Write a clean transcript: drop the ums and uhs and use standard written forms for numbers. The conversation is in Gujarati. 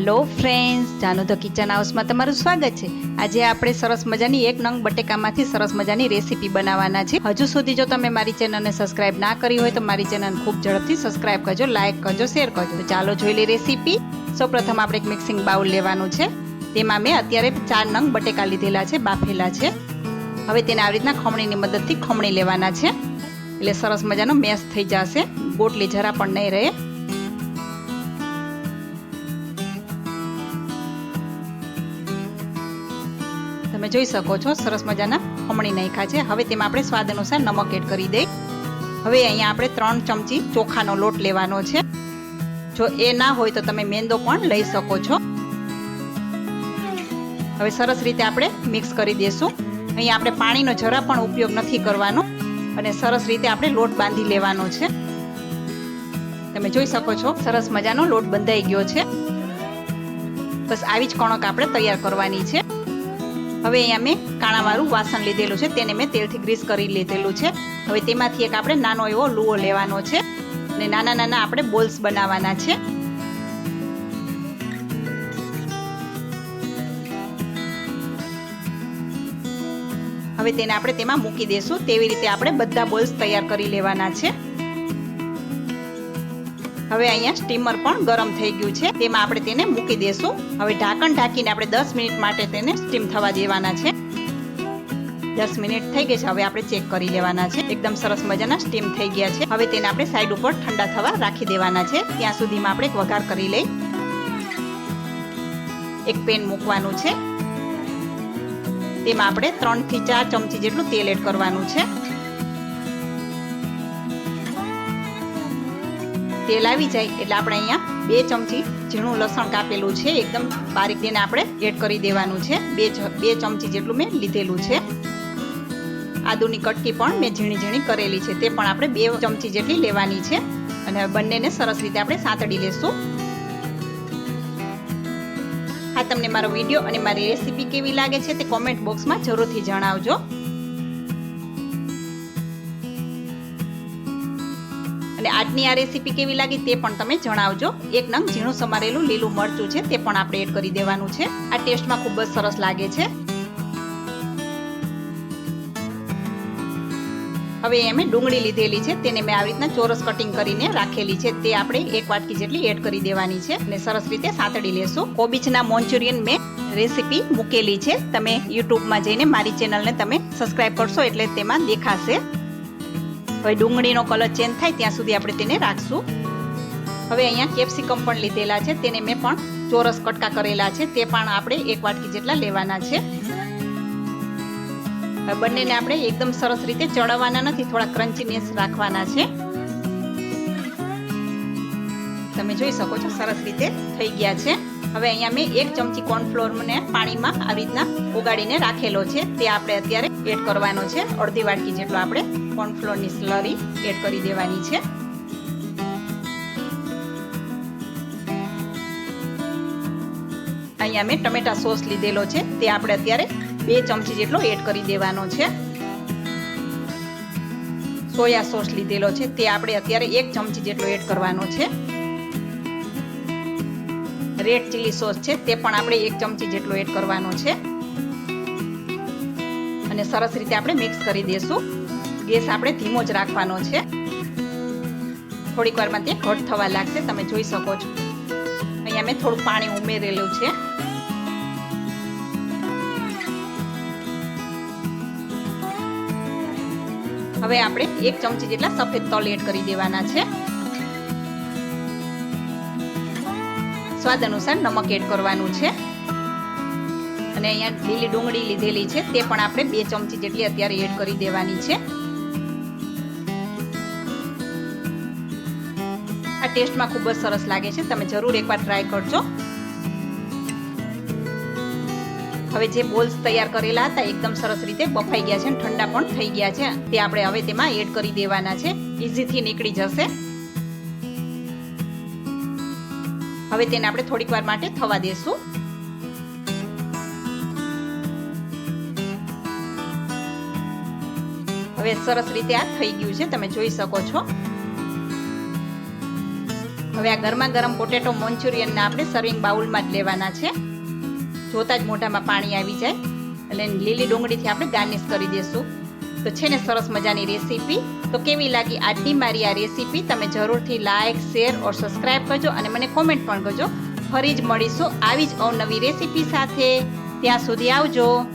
Hello friends, Janu the kitchen હાઉસમાં તમારું સ્વાગત છે। આજે આપણે સરસ મજાની એક નંગ બટેકામાંથી સરસ મજાની રેસીપી બનાવવાના છે। હજુ સુધી જો તમે મારી ચેનલને સબસ્ક્રાઇબ ના કરી હોય તો મારી ચેનલ ખૂબ ઝડપથી સબસ્ક્રાઇબ કરજો, લાઇક કરજો, શેર કરજો। તો ચાલો જોઈ લઈએ રેસીપી। સૌપ્રથમ આપણે એક મિક્સિંગ બાઉલ લેવાનું છે। તેમાં મેં અત્યારે 4 નંગ બટેકા લીધેલા છે, બાફેલા છે। હવે તેને આવી રીતના ખમણીની મદદથી ખમણી લેવાના છે, એટલે સરસ મજાનો મેશ થઈ જશે, ગોટલી જરા પણ નહીં રહે। તમે જોઈ શકો છો સરસ મજાના ખમણી નાખ્યા છે। હવે તેમાં આપણે સ્વાદ અનુસાર નમક એડ કરી દઈએ। હવે અહીંયા આપણે 3 ચમચી ચોખાનો લોટ લેવાનો છે। જો એ ના હોય તો તમે મેંદો પણ લઈ શકો છો। હવે સરસ રીતે આપણે મિક્સ કરી દઈશું। અહીંયા આપણે પાણીનો જરા પણ ઉપયોગ નથી કરવાનો અને સરસ રીતે આપણે લોટ બાંધી લેવાનો છે। તમે જોઈ શકો છો સરસ મજાનો લોટ બંધાઈ ગયો છે। બસ આવી જ કણક આપણે તૈયાર કરવાની છે। હવે અહીંયા મેં કાણાવાળું વાસણ લીધેલું છે, તેને મેં તેલથી ગ્રીસ કરી લીધેલું છે। હવે તેમાંથી એક આપણે નાનો એવો લુઓ લેવાનો છે અને નાના નાના આપણે બોલ્સ બનાવવાના છે। હવે તેને આપણે તેમાં મૂકી દઈશું। તેવી રીતે આપણે બધા બોલ્સ તૈયાર કરી લેવાના છે। હવે અહીંયા સ્ટીમર પણ ગરમ થઈ ગયું છે, તેમાં આપણે તેને મૂકી દઈશું। હવે ઢાંકણ ઢાંકીને આપણે 10 મિનિટ માટે તેને સ્ટીમ થવા દેવાના છે। 10 મિનિટ થઈ ગઈ છે, હવે આપણે ચેક કરી લેવાના છે। એકદમ સરસ મજાના સ્ટીમ થઈ ગયા છે। હવે તેને આપણે સાઈડ ઉપર ઠંડા થવા રાખી દેવાના છે। ત્યાં સુધીમાં આપણે એક વઘાર કરી લઈ। એક પેન મૂકવાનું છે, તેમાં આપણે 3 થી 4 ચમચી જેટલું તેલ એડ કરવાનું છે। તેલ આવી જાય એટલે આપણે અહીંયા 2 ચમચી ઝીણું લસણ કાપેલું છે, એકદમ બારીક તેને આપણે એડ કરી દેવાનું છે। 2 ચમચી જેટલું મેં લીધેલું છે। આદુની કટકી પણ મેં ઝીણી ઝીણી કરેલી છે, તે પણ આપણે 2 ચમચી જેટલી લેવાની છે અને બંનેને સરસ રીતે આપણે સાંતળી લેશું। હા, તમને મારો વિડીયો અને મારી રેસીપી કેવી લાગે છે તે કોમેન્ટ બોક્સમાં જરૂરથી જણાવજો। અને આજની આ રેસીપી કેવી લાગી તે પણ તમે જણાવજો। એક નંગ ઝીણું સમારેલું લીલું મરચું છે, તે પણ આપણે એડ કરી દેવાનું છે। આ ટેસ્ટમાં ખૂબ જ સરસ લાગે છે। હવે મેં ડુંગળી લીધેલી છે, તેને મેં આવી રીતના ચોરસ કટિંગ કરીને રાખેલી છે, તે આપણે 1 વાટકી જેટલી એડ કરી દેવાની છે અને સરસ રીતે સાંતળી લેશું। કોબીજના મંચુરિયન મેં રેસીપી મૂકેલી છે, તમે યુટ્યુબમાં જઈને મારી ચેનલને તમે સબસ્ક્રાઇબ કરશો એટલે તેમાં દેખાશે। હવે ડુંગળીનો કલર ચેન્જ થાય ત્યાં સુધી આપણે તેને રાખશું। હવે અહીંયા કેપ્સિકમ પણ લીધેલા છે, તેને મેં પણ ચોરસ કટકા કરેલા છે, તે પણ આપણે 1 વાટકી જેટલા લેવાના છે। હવે બંનેને આપણે એકદમ સરસ રીતે ચડાવવાના નથી, થોડા ક્રન્ચીનેસ રાખવાના છે। તમે જોઈ શકો છો સરસ રીતે થઈ ગયા છે। હવે અહીંયા મેં 1 ચમચી કોર્નફ્લોરને પાણીમાં આવી રીતના ઉગાડીને રાખેલો છે, તે આપણે અત્યારે એડ કરવાનો છે। અડધી વાટકી જેટલો આપણે કોર્નફ્લોરની સ્લરી એડ કરી દેવાની છે। અહીંયા મેં ટમેટા સોસ લીધેલો છે, તે આપણે અત્યારે 2 ચમચી જેટલો એડ કરી દેવાનો છે। સોયા સોસ લીધેલો છે, તે આપણે અત્યારે 1 ચમચી જેટલો એડ કરવાનો છે। રેડ ચીલી સોસ છે, તે પણ આપણે 1 ચમચી જેટલો એડ કરવાનો છે અને સરસ રીતે આપણે મિક્સ કરી દઈશું। ગેસ આપણે ધીમો જ રાખવાનો છે, થોડીક વારમાં તે ઘટ થવા લાગશે, તમે જોઈ શકો છો। અહીંયા મેં થોડું પાણી ઉમેરેલું છે। હવે આપણે 1 ચમચી જેટલા સફેદ તલ એડ કરી દેવાના છે। સ્વાદ અનુસાર નમક એડ કરવાનું છે અને અહીંયા લીલી ડુંગળી લીધેલી છે, તે પણ આપણે 2 ચમચી જેટલી અત્યારે એડ કરી દેવાની છે। આ ટેસ્ટમાં ખૂબ જ સરસ લાગે છે, તમે જરૂર એકવાર ટ્રાય કરજો। હવે જે બોલ્સ તૈયાર કરેલા હતા એકદમ સરસ રીતે બફાઈ ગયા છે, ઠંડા પણ થઈ ગયા છે, તે આપણે હવે તેમાં એડ કરી દેવાના છે, ઇઝીથી નીકળી જશે। હવે તેને આપણે થોડીક વાર માટે થવા દેશું। હવે સરસ રીતે આ થઈ ગયું છે, તમે જોઈ શકો છો। હવે આ ગરમા ગરમ પોટેટો મંચુરિયનને આપણે સર્વિંગ બાઉલમાં જ લેવાના છે. જોતા જ મોઢામાં પાણી આવી જાય. એટલે લીલી ડુંગળીથી આપણે ગાર્નિશ કરી દઈશું. તો છે ને સરસ મજાની રેસીપી. તો કેવી લાગી આજની મારી આ રેસીપી? તમે જરૂરથી લાઇક, શેર ઓર સબસ્ક્રાઈબ કરજો અને મને કોમેન્ટ પણ કરજો. ફરી જ મળીશું આવી જ અવનવી રેસીપી સાથે. ત્યાં સુધી આવજો.